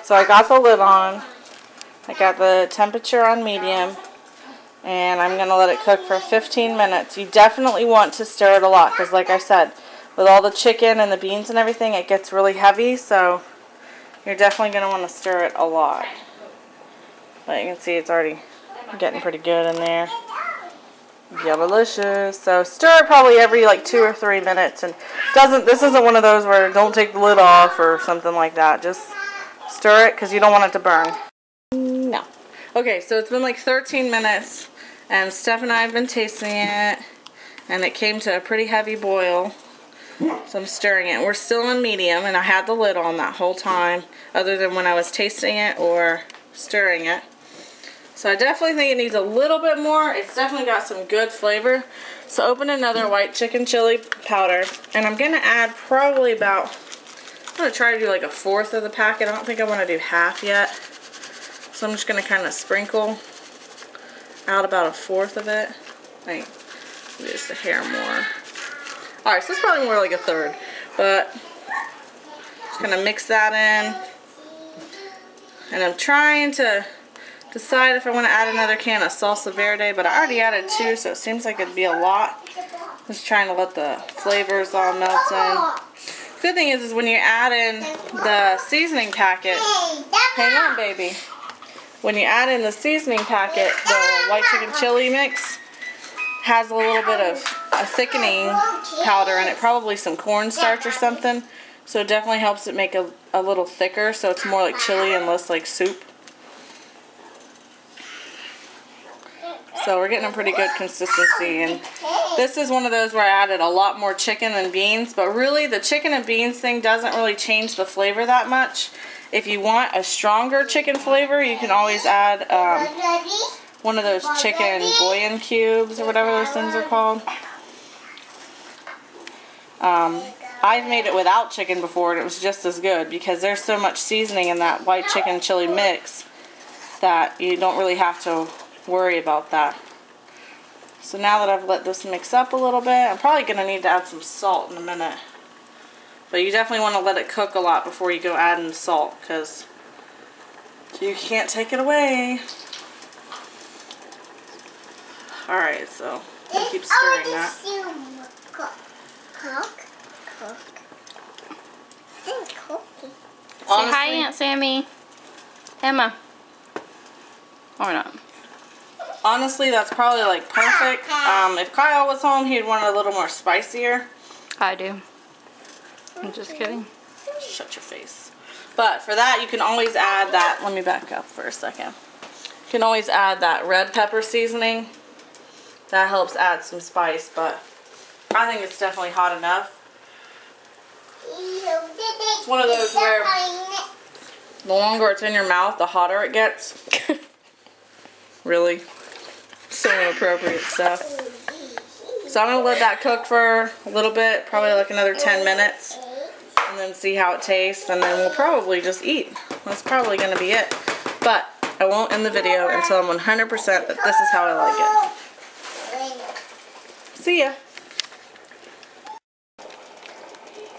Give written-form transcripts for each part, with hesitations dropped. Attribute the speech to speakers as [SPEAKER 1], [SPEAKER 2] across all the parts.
[SPEAKER 1] So I got the lid on. I got the temperature on medium. And I'm going to let it cook for 15 minutes. You definitely want to stir it a lot because, like I said, with all the chicken and the beans and everything, it gets really heavy. So you're definitely going to want to stir it a lot. But you can see it's already getting pretty good in there. Yeah, delicious. So stir it probably every like 2 or 3 minutes. And this isn't one of those where don't take the lid off or something like that. Just stir it because you don't want it to burn. No. Okay, so it's been like 13 minutes, and Steph and I have been tasting it, and it came to a pretty heavy boil, so I'm stirring it. We're still on medium, and I had the lid on that whole time, other than when I was tasting it or stirring it. So I definitely think it needs a little bit more. It's definitely got some good flavor. So open another white chicken chili powder, and I'm going to add probably about, I'm going to try to do like 1/4 of the packet. I don't think I want to do half yet. So I'm just going to kind of sprinkle out about 1/4 of it. Like, just a hair more. Alright, so it's probably more like 1/3. But, just going to mix that in. And I'm trying to decide if I want to add another can of salsa verde. But I already added 2, so it seems like it'd be a lot. Just trying to let the flavors all melt in. Good thing is when you add in the seasoning packet, hang on baby. When you add in the seasoning packet, the white chicken chili mix has a little bit of a thickening powder in it, probably some cornstarch or something. So it definitely helps it make a little thicker, so it's more like chili and less like soup. So we're getting a pretty good consistency, and this is one of those where I added a lot more chicken than beans, but really the chicken and beans thing doesn't really change the flavor that much. If you want a stronger chicken flavor, you can always add one of those chicken bouillon cubes or whatever those things are called. I've made it without chicken before, and it was just as good because there's so much seasoning in that white chicken chili mix that you don't really have to worry about that. So now that I've let this mix up a little bit, I'm probably going to need to add some salt in a minute. But you definitely want to let it cook a lot before you go add in salt, because you can't take it away. Alright, so I keep stirring that.
[SPEAKER 2] Say hi, Aunt Sammy. Emma. Or not.
[SPEAKER 1] Honestly, that's probably like perfect. If Kyle was home, he'd want it a little more spicier.
[SPEAKER 2] I do. I'm just kidding.
[SPEAKER 1] Shut your face. But for that, you can always add that. Let me back up for a second. You can always add that red pepper seasoning. That helps add some spice, but I think it's definitely hot enough. It's one of those where the longer it's in your mouth, the hotter it gets. Really? So inappropriate stuff. So I'm going to let that cook for a little bit, probably like another 10 minutes. And then see how it tastes, and then we'll probably just eat. That's probably going to be it. But I won't end the video until I'm 100% that this is how I like it. See ya.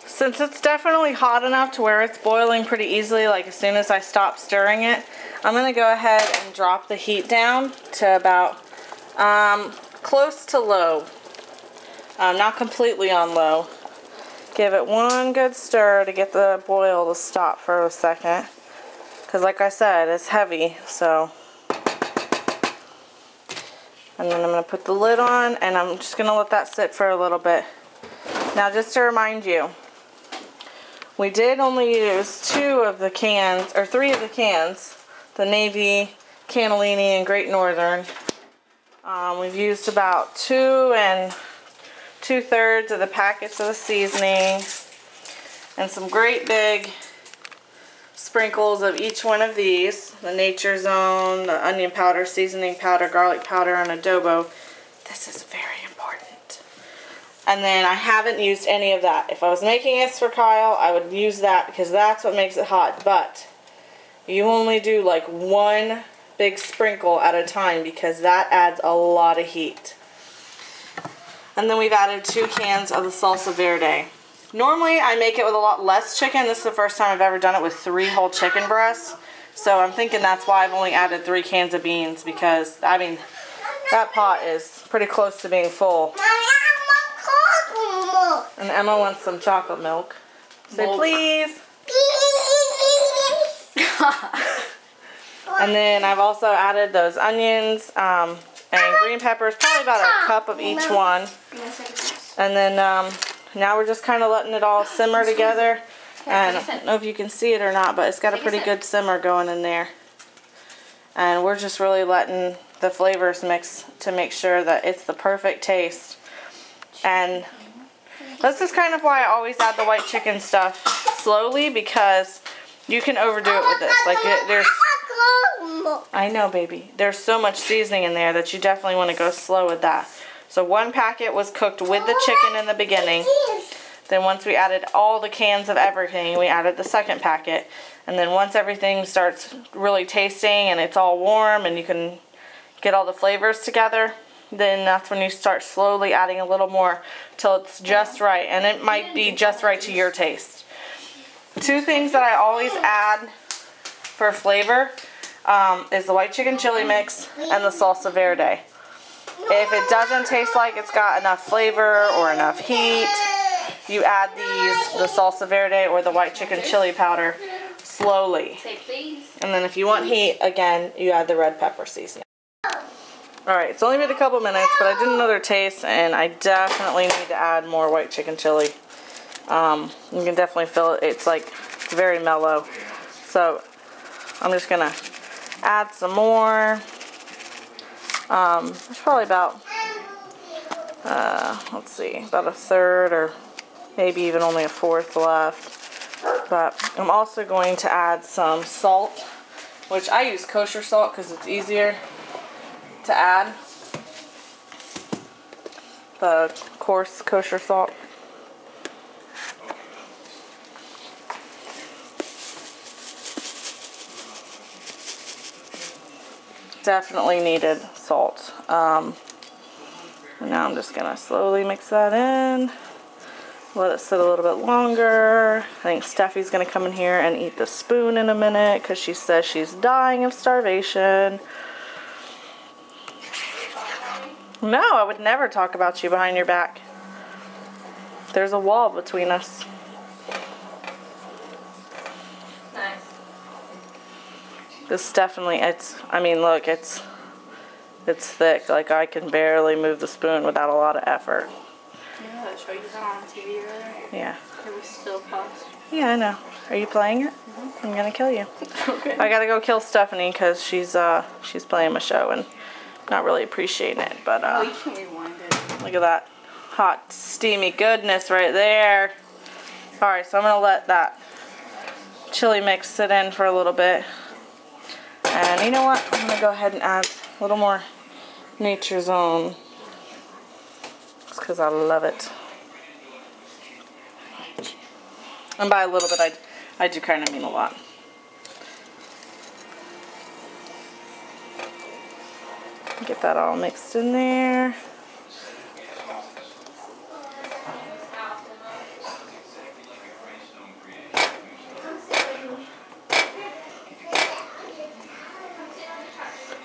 [SPEAKER 1] Since it's definitely hot enough to where it's boiling pretty easily, like as soon as I stop stirring it, I'm going to go ahead and drop the heat down to about close to low. Not completely on low. Give it one good stir to get the boil to stop for a second. Because like I said, it's heavy, so. And then I'm going to put the lid on, and I'm just going to let that sit for a little bit. Now just to remind you, we did only use 2 of the cans, or 3 of the cans. The Navy, Cannellini, and Great Northern. We've used about 2 2/3 of the packets of the seasoning, and some great big sprinkles of each one of these. The Nature Zone, the onion powder, seasoning powder, garlic powder, and adobo. This is very important. And then I haven't used any of that. If I was making this for Kyle, I would use that because that's what makes it hot. But you only do like 1 big sprinkle at a time because that adds a lot of heat. And then we've added 2 cans of the salsa verde. Normally I make it with a lot less chicken. This is the first time I've ever done it with 3 whole chicken breasts. So I'm thinking that's why I've only added 3 cans of beans, because, I mean, that pot is pretty close to being full. And Emma wants some chocolate milk. Say please. And then I've also added those onions and green peppers, probably about a cup of each one. And then now we're just kind of letting it all simmer together. And I don't know if you can see it or not, but it's got a pretty good simmer going in there. And we're just really letting the flavors mix to make sure that it's the perfect taste. And this is kind of why I always add the white chicken stuff slowly, because you can overdo it with this. Like there's, I know, baby. There's so much seasoning in there that you definitely want to go slow with that. So 1 packet was cooked with the chicken in the beginning. Then once we added all the cans of everything, we added the 2nd packet. And then once everything starts really tasting and it's all warm and you can get all the flavors together, then that's when you start slowly adding a little more till it's just right. And it might be just right to your taste. 2 things that I always add for flavor is the white chicken chili mix and the salsa verde. If it doesn't taste like it's got enough flavor or enough heat, you add the salsa verde or the white chicken chili powder slowly.
[SPEAKER 2] Say please.
[SPEAKER 1] And then if you want heat, again, you add the red pepper seasoning. Alright, it's only been a couple minutes, but I did another taste, and I definitely need to add more white chicken chili. You can definitely feel it. It's like very mellow. So I'm just going to add some more. There's probably about, let's see, about a third or maybe even only a fourth left. But I'm also going to add some salt, which I use kosher salt because it's easier to add. The coarse kosher salt. Definitely needed salt. And now I'm just gonna slowly mix that in. Let it sit a little bit longer. I think Steffi's gonna come in here and eat the spoon in a minute because she says she's dying of starvation. No, I would never talk about you behind your back. There's a wall between us.
[SPEAKER 2] Nice.
[SPEAKER 1] This definitely, I mean, look, it's thick. Like, I can barely move the spoon without a lot of effort.
[SPEAKER 2] You know that show you saw on TV earlier?
[SPEAKER 1] Yeah.
[SPEAKER 2] It was still paused.
[SPEAKER 1] Yeah, I know. Are you playing it? Mm-hmm. I'm gonna kill you.
[SPEAKER 2] Okay.
[SPEAKER 1] I gotta go kill Stephanie because she's playing my show and not really appreciating it. But
[SPEAKER 2] Oh, you can rewind it.
[SPEAKER 1] look at that hot, steamy goodness right there. All right, so I'm gonna let that chili mix sit in for a little bit. And you know what? I'm gonna go ahead and add a little more Nature's Own. It's because I love it. And by a little bit, I do kind of mean a lot. Get that all mixed in there.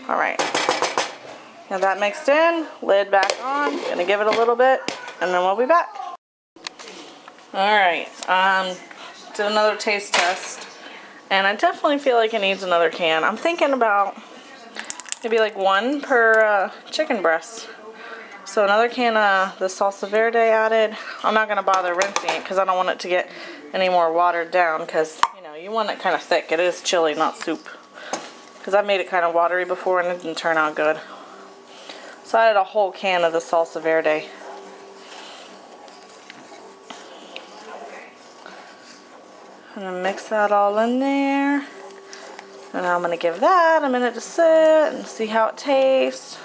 [SPEAKER 1] All right. Now that mixed in, lid back on. Gonna give it a little bit, and then we'll be back. All right. Did another taste test, and I definitely feel like it needs another can. I'm thinking about maybe like 1 per chicken breast. So another can of the salsa verde added. I'm not gonna bother rinsing it because I don't want it to get any more watered down, because you know you want it kind of thick. It is chili, not soup. Because I've made it kind of watery before and it didn't turn out good. So I added a whole can of the salsa verde. I'm gonna mix that all in there. And I'm gonna give that a minute to sit and see how it tastes.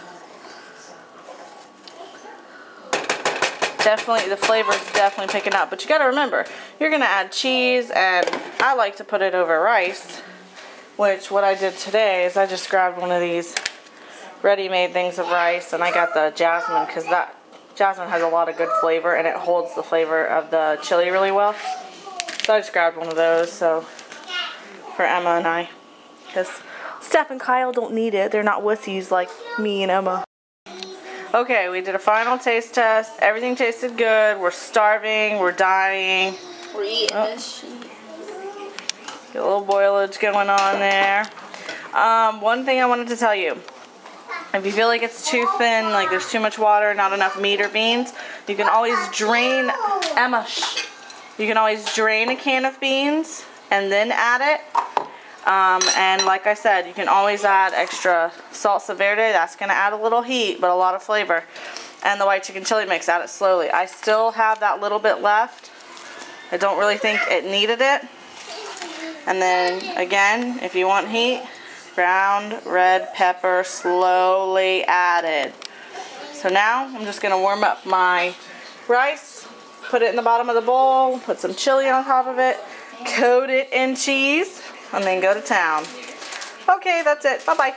[SPEAKER 1] Definitely, the flavor is definitely picking up. But you gotta remember, you're gonna add cheese, and I like to put it over rice. Which, what I did today is I just grabbed one of these ready-made things of rice, and I got the jasmine, because that Jasmine has a lot of good flavor, and it holds the flavor of the chili really well. So I just grabbed one of those for Emma and I. Because Steph and Kyle don't need it. They're not wussies like me and Emma. Okay, we did a final taste test. Everything tasted good. We're starving. We're dying.
[SPEAKER 2] We're eating this.
[SPEAKER 1] Get a little boilage going on there. One thing I wanted to tell you. If you feel like it's too thin, like there's too much water, not enough meat or beans, you can always drain, Emma, shh. You can always drain a can of beans and then add it. And like I said, you can always add extra salsa verde. That's going to add a little heat, but a lot of flavor. And the white chicken chili mix, add it slowly. I still have that little bit left. I don't really think it needed it. And then again, if you want heat, ground red pepper slowly added. So now I'm just going to warm up my rice, put it in the bottom of the bowl, put some chili on top of it, coat it in cheese, and then go to town. Okay, that's it. Bye-bye.